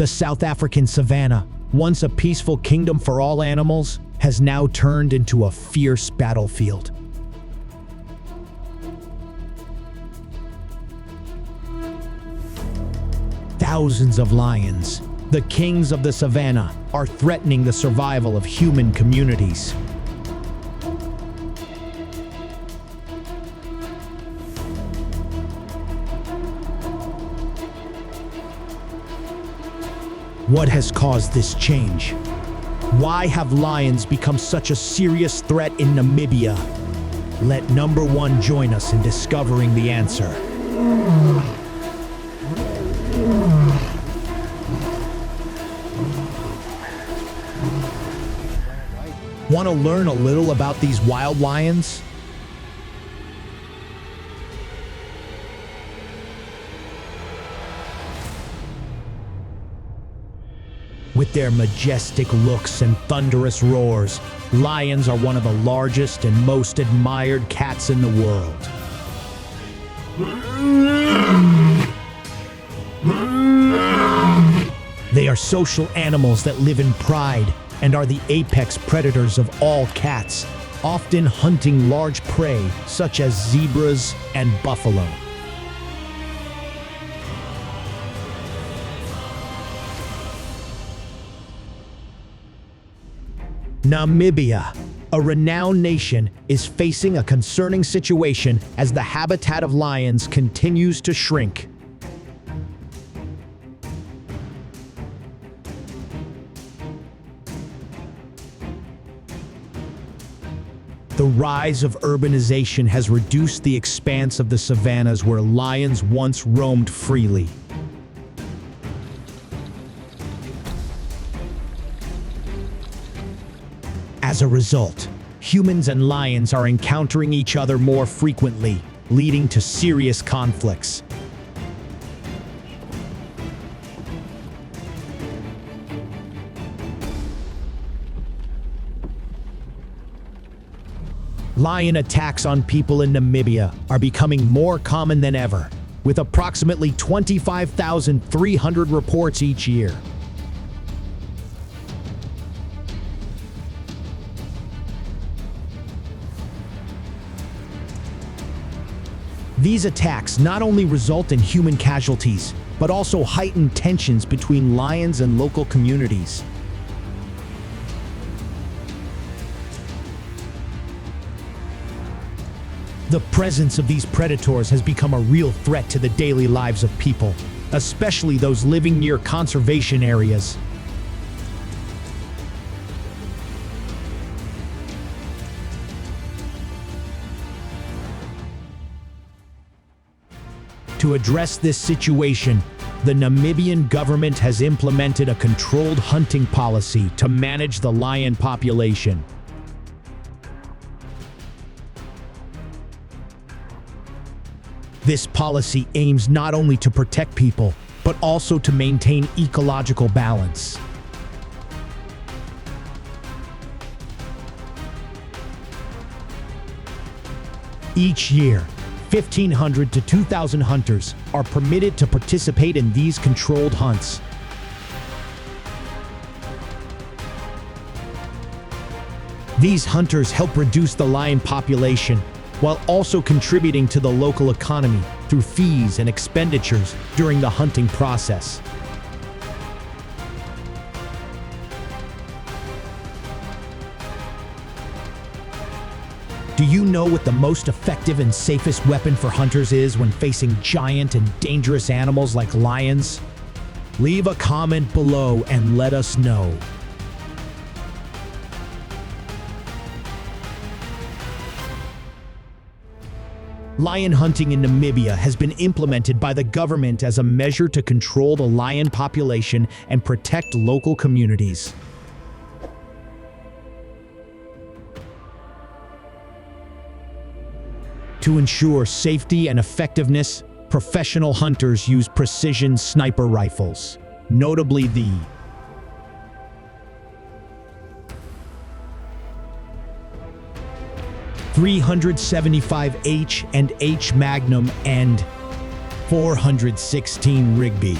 The South African savanna, once a peaceful kingdom for all animals, has now turned into a fierce battlefield. Thousands of lions, the kings of the savanna, are threatening the survival of human communities. What has caused this change? Why have lions become such a serious threat in Namibia? Let Number One join us in discovering the answer. Want to learn a little about these wild lions? With their majestic looks and thunderous roars, lions are one of the largest and most admired cats in the world. They are social animals that live in pride and are the apex predators of all cats, often hunting large prey such as zebras and buffalo. Namibia, a renowned nation, is facing a concerning situation as the habitat of lions continues to shrink. The rise of urbanization has reduced the expanse of the savannas where lions once roamed freely. As a result, humans and lions are encountering each other more frequently, leading to serious conflicts. Lion attacks on people in Namibia are becoming more common than ever, with approximately 25,300 reports each year. These attacks not only result in human casualties, but also heighten tensions between lions and local communities. The presence of these predators has become a real threat to the daily lives of people, especially those living near conservation areas. To address this situation, the Namibian government has implemented a controlled hunting policy to manage the lion population. This policy aims not only to protect people, but also to maintain ecological balance. Each year, 1,500 to 2,000 hunters are permitted to participate in these controlled hunts. These hunters help reduce the lion population while also contributing to the local economy through fees and expenditures during the hunting process. Do you know what the most effective and safest weapon for hunters is when facing giant and dangerous animals like lions? Leave a comment below and let us know. Lion hunting in Namibia has been implemented by the government as a measure to control the lion population and protect local communities. To ensure safety and effectiveness, professional hunters use precision sniper rifles, notably the .375H and H Magnum and .416 Rigby.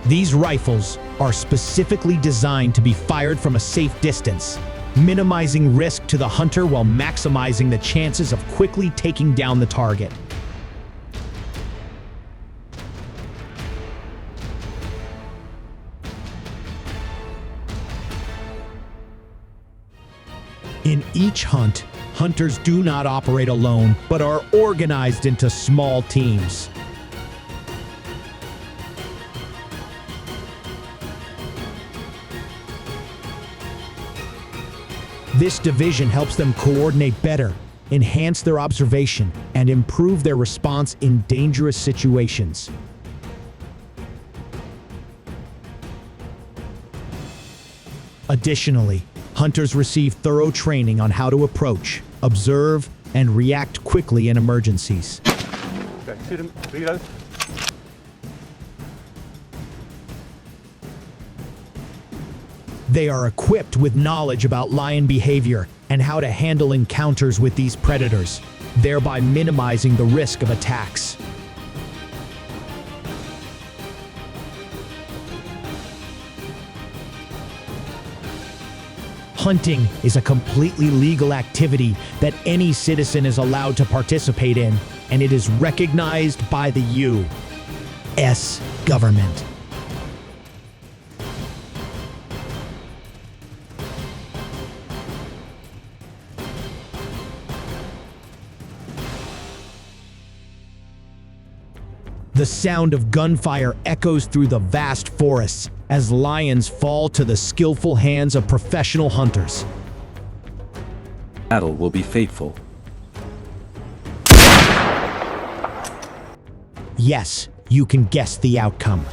These rifles are specifically designed to be fired from a safe distance, minimizing risk to the hunter while maximizing the chances of quickly taking down the target. In each hunt, hunters do not operate alone, but are organized into small teams. This division helps them coordinate better, enhance their observation, and improve their response in dangerous situations. Additionally, hunters receive thorough training on how to approach, observe, and react quickly in emergencies. Okay, shoot him, reload. They are equipped with knowledge about lion behavior and how to handle encounters with these predators, thereby minimizing the risk of attacks. Hunting is a completely legal activity that any citizen is allowed to participate in, and it is recognized by the U.S. government. The sound of gunfire echoes through the vast forests as lions fall to the skillful hands of professional hunters. Battle will be fateful. Yes, you can guess the outcome.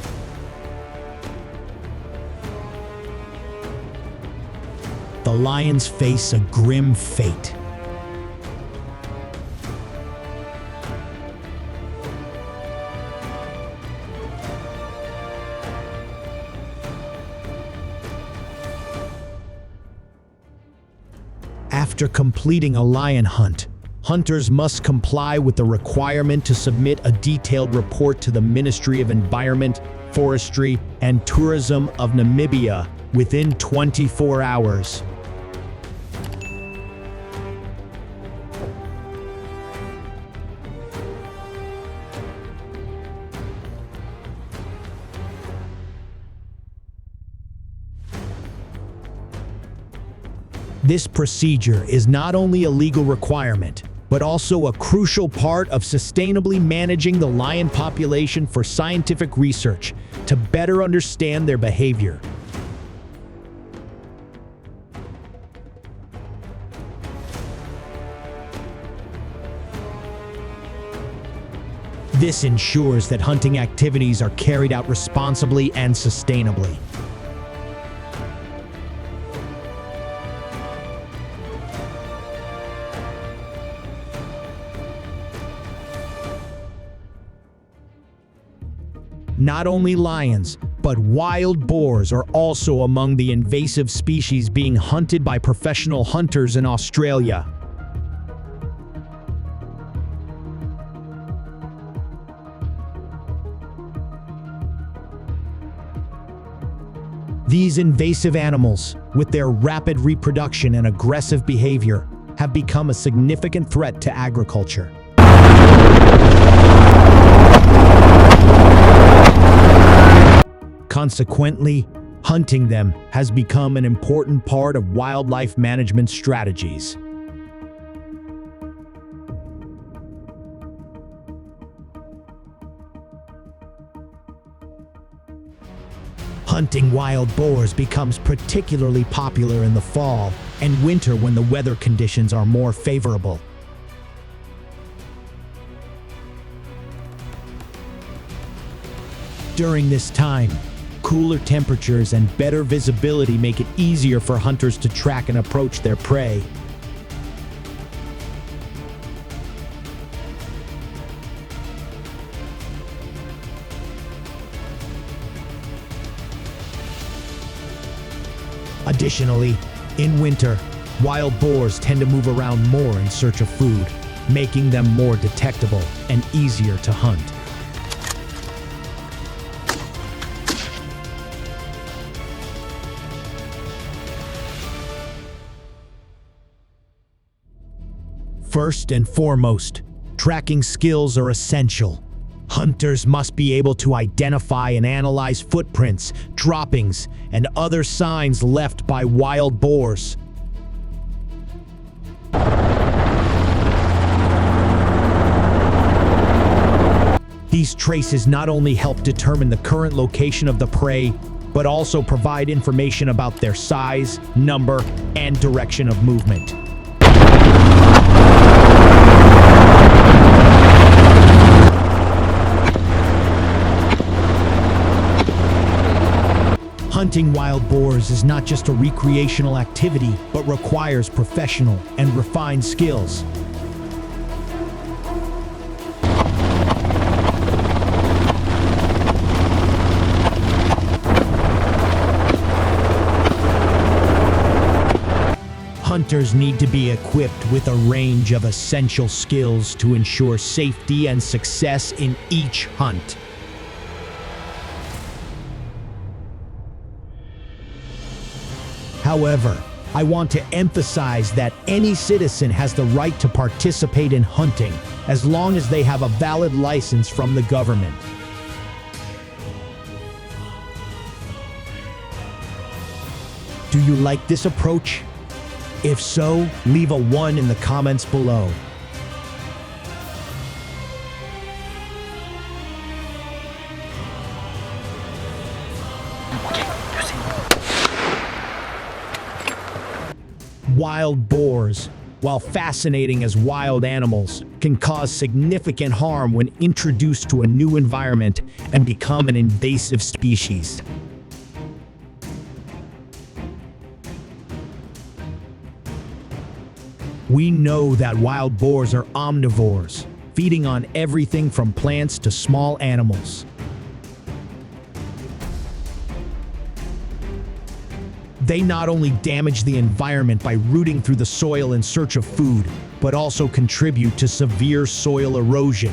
The lions face a grim fate. After completing a lion hunt, hunters must comply with the requirement to submit a detailed report to the Ministry of Environment, Forestry, and Tourism of Namibia within 24 hours. This procedure is not only a legal requirement, but also a crucial part of sustainably managing the lion population for scientific research to better understand their behavior. This ensures that hunting activities are carried out responsibly and sustainably. Not only lions, but wild boars are also among the invasive species being hunted by professional hunters in Australia. These invasive animals, with their rapid reproduction and aggressive behavior, have become a significant threat to agriculture. Consequently, hunting them has become an important part of wildlife management strategies. Hunting wild boars becomes particularly popular in the fall and winter when the weather conditions are more favorable. During this time, cooler temperatures and better visibility make it easier for hunters to track and approach their prey. Additionally, in winter, wild boars tend to move around more in search of food, making them more detectable and easier to hunt. First and foremost, tracking skills are essential. Hunters must be able to identify and analyze footprints, droppings, and other signs left by wild boars. These traces not only help determine the current location of the prey, but also provide information about their size, number, and direction of movement. Hunting wild boars is not just a recreational activity, but requires professional and refined skills. Hunters need to be equipped with a range of essential skills to ensure safety and success in each hunt. However, I want to emphasize that any citizen has the right to participate in hunting as long as they have a valid license from the government. Do you like this approach? If so, leave a 1 in the comments below. Wild boars, while fascinating as wild animals, can cause significant harm when introduced to a new environment and become an invasive species. We know that wild boars are omnivores, feeding on everything from plants to small animals. They not only damage the environment by rooting through the soil in search of food, but also contribute to severe soil erosion.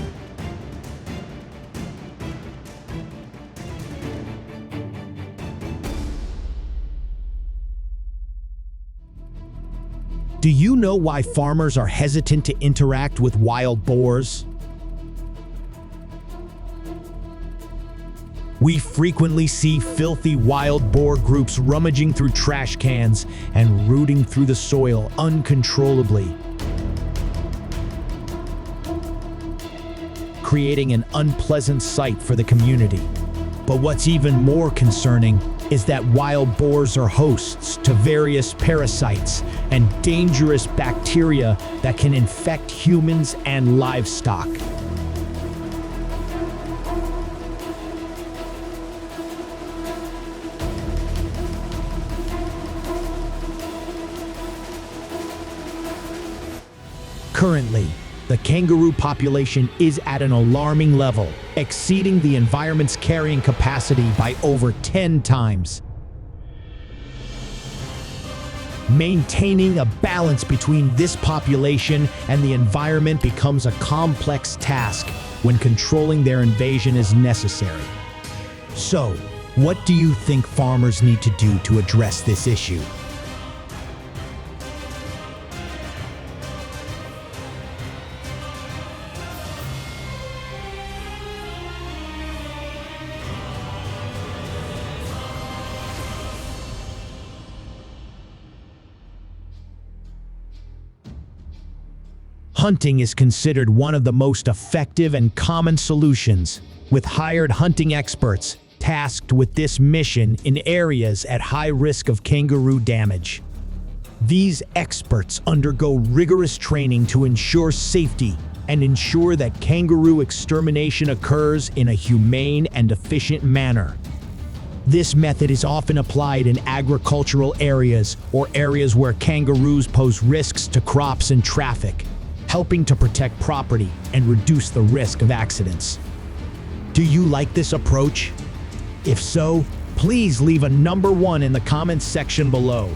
Do you know why farmers are hesitant to interact with wild boars? We frequently see filthy wild boar groups rummaging through trash cans and rooting through the soil uncontrollably, creating an unpleasant sight for the community. But what's even more concerning is that wild boars are hosts to various parasites and dangerous bacteria that can infect humans and livestock. Currently, the kangaroo population is at an alarming level, exceeding the environment's carrying capacity by over 10 times. Maintaining a balance between this population and the environment becomes a complex task when controlling their invasion is necessary. So, what do you think farmers need to do to address this issue? Hunting is considered one of the most effective and common solutions, with hired hunting experts tasked with this mission in areas at high risk of kangaroo damage. These experts undergo rigorous training to ensure safety and ensure that kangaroo extermination occurs in a humane and efficient manner. This method is often applied in agricultural areas or areas where kangaroos pose risks to crops and traffic, helping to protect property and reduce the risk of accidents. Do you like this approach? If so, please leave a number 1 in the comments section below.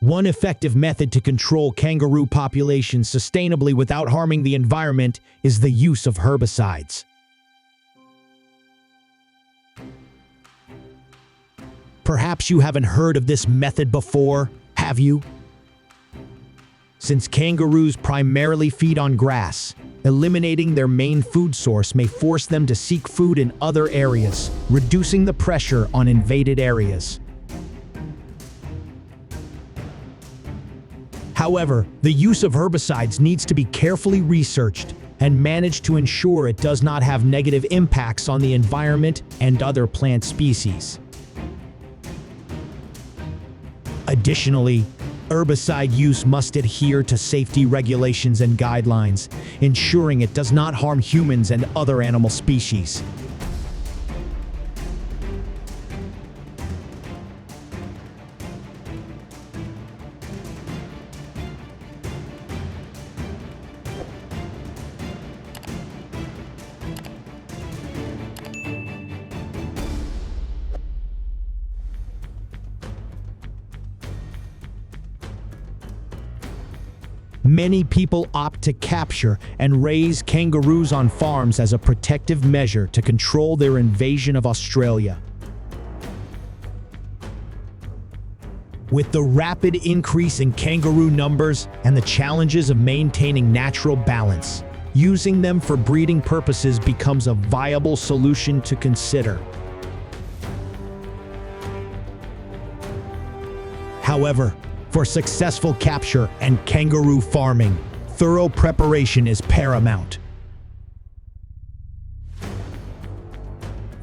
One effective method to control kangaroo populations sustainably without harming the environment is the use of herbicides. Perhaps you haven't heard of this method before, have you? Since kangaroos primarily feed on grass, eliminating their main food source may force them to seek food in other areas, reducing the pressure on invaded areas. However, the use of herbicides needs to be carefully researched and managed to ensure it does not have negative impacts on the environment and other plant species. Additionally, herbicide use must adhere to safety regulations and guidelines, ensuring it does not harm humans and other animal species. Many people opt to capture and raise kangaroos on farms as a protective measure to control their invasion of Australia. With the rapid increase in kangaroo numbers and the challenges of maintaining natural balance, using them for breeding purposes becomes a viable solution to consider. However, for successful capture and kangaroo farming, thorough preparation is paramount.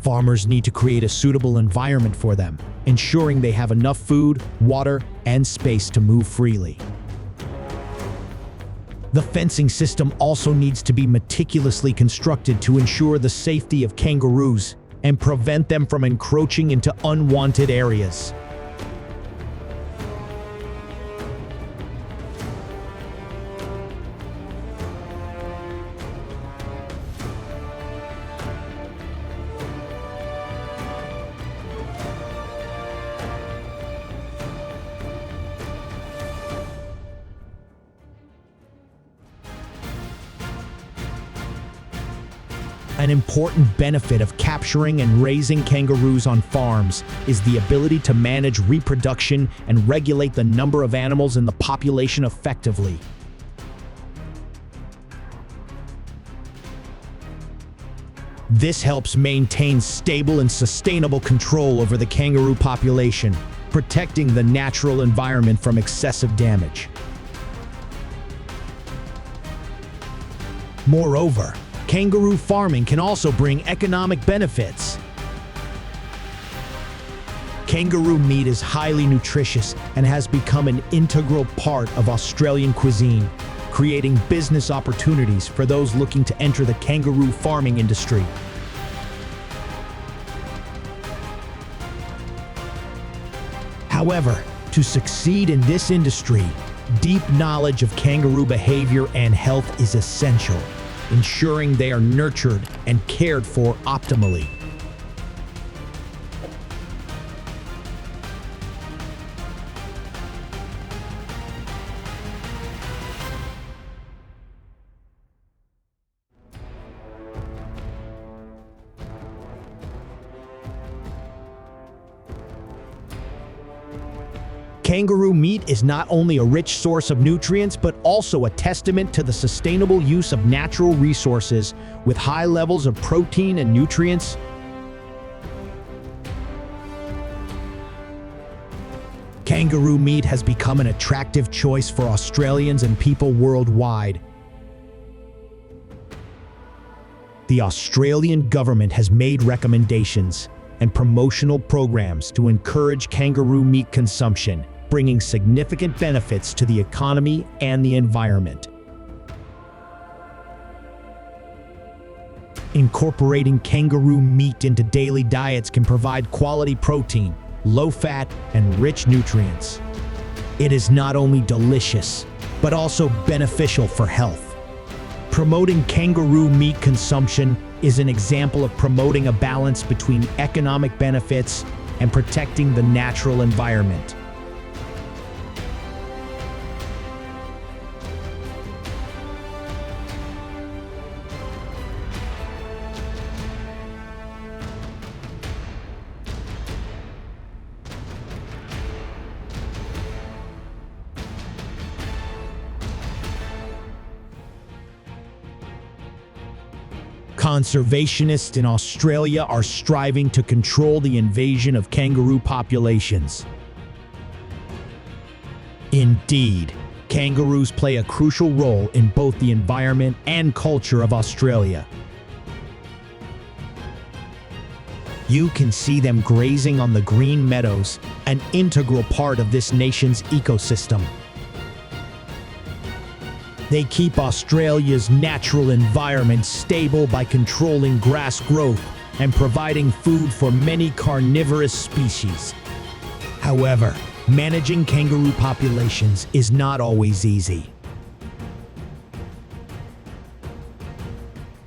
Farmers need to create a suitable environment for them, ensuring they have enough food, water, and space to move freely. The fencing system also needs to be meticulously constructed to ensure the safety of kangaroos and prevent them from encroaching into unwanted areas. An important benefit of capturing and raising kangaroos on farms is the ability to manage reproduction and regulate the number of animals in the population effectively. This helps maintain stable and sustainable control over the kangaroo population, protecting the natural environment from excessive damage. Moreover, kangaroo farming can also bring economic benefits. Kangaroo meat is highly nutritious and has become an integral part of Australian cuisine, creating business opportunities for those looking to enter the kangaroo farming industry. However, to succeed in this industry, deep knowledge of kangaroo behavior and health is essential, ensuring they are nurtured and cared for optimally. Kangaroo meat is not only a rich source of nutrients, but also a testament to the sustainable use of natural resources with high levels of protein and nutrients. Kangaroo meat has become an attractive choice for Australians and people worldwide. The Australian government has made recommendations and promotional programs to encourage kangaroo meat consumption, bringing significant benefits to the economy and the environment. Incorporating kangaroo meat into daily diets can provide quality protein, low fat, and rich nutrients. It is not only delicious, but also beneficial for health. Promoting kangaroo meat consumption is an example of promoting a balance between economic benefits and protecting the natural environment. Conservationists in Australia are striving to control the invasion of kangaroo populations. Indeed, kangaroos play a crucial role in both the environment and culture of Australia. You can see them grazing on the green meadows, an integral part of this nation's ecosystem. They keep Australia's natural environment stable by controlling grass growth and providing food for many carnivorous species. However, managing kangaroo populations is not always easy.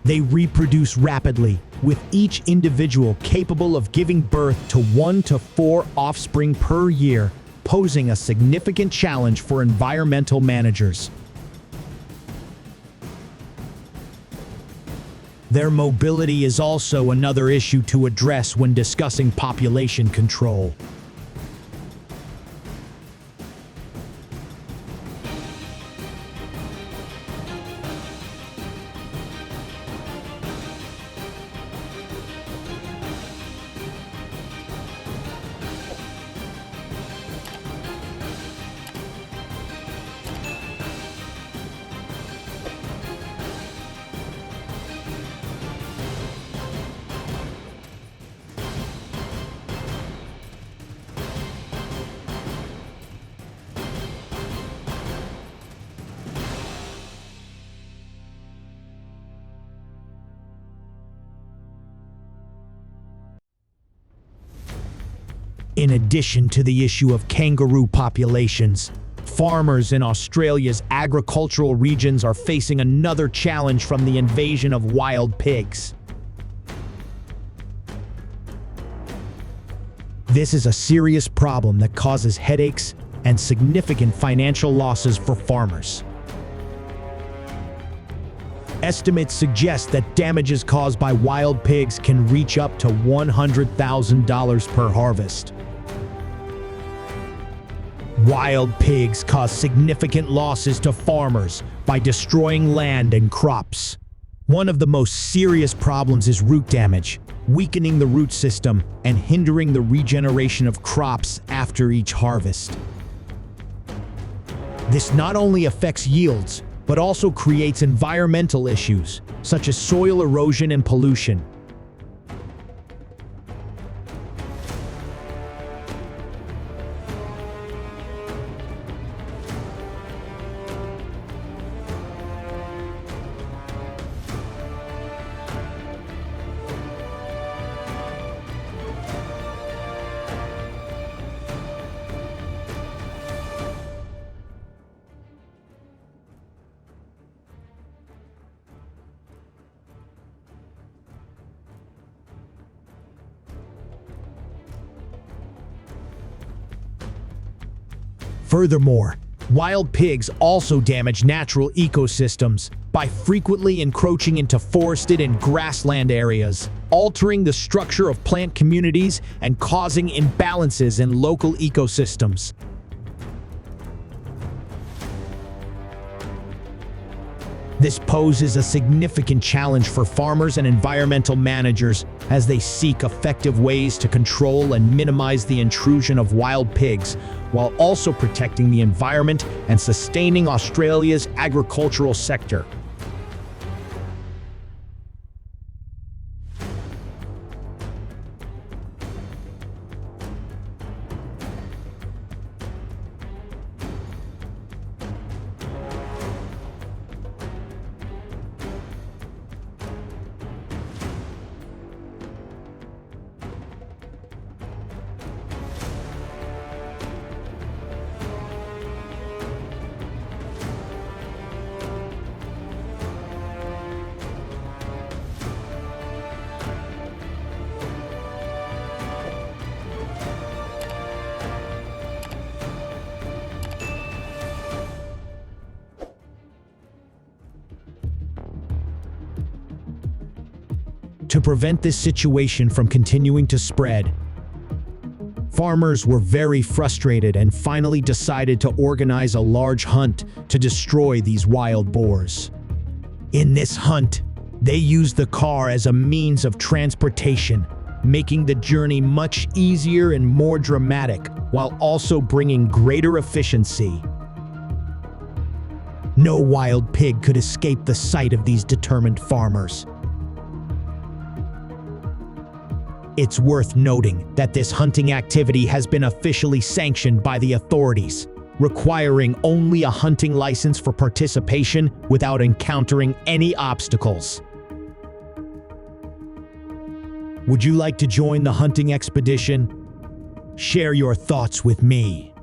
They reproduce rapidly, with each individual capable of giving birth to 1 to 4 offspring per year, posing a significant challenge for environmental managers. Their mobility is also another issue to address when discussing population control. In addition to the issue of kangaroo populations, farmers in Australia's agricultural regions are facing another challenge from the invasion of wild pigs. This is a serious problem that causes headaches and significant financial losses for farmers. Estimates suggest that damages caused by wild pigs can reach up to $100,000 per harvest. Wild pigs cause significant losses to farmers by destroying land and crops. One of the most serious problems is root damage, weakening the root system and hindering the regeneration of crops after each harvest. This not only affects yields, but also creates environmental issues, such as soil erosion and pollution. Furthermore, wild pigs also damage natural ecosystems by frequently encroaching into forested and grassland areas, altering the structure of plant communities and causing imbalances in local ecosystems. This poses a significant challenge for farmers and environmental managers as they seek effective ways to control and minimize the intrusion of wild pigs, while also protecting the environment and sustaining Australia's agricultural sector. To prevent this situation from continuing to spread, farmers were very frustrated and finally decided to organize a large hunt to destroy these wild boars. In this hunt, They use the car as a means of transportation, making the journey much easier and more dramatic, while also bringing greater efficiency. No wild pig could escape the sight of these determined farmers. It's worth noting that this hunting activity has been officially sanctioned by the authorities, requiring only a hunting license for participation without encountering any obstacles. Would you like to join the hunting expedition? Share your thoughts with me.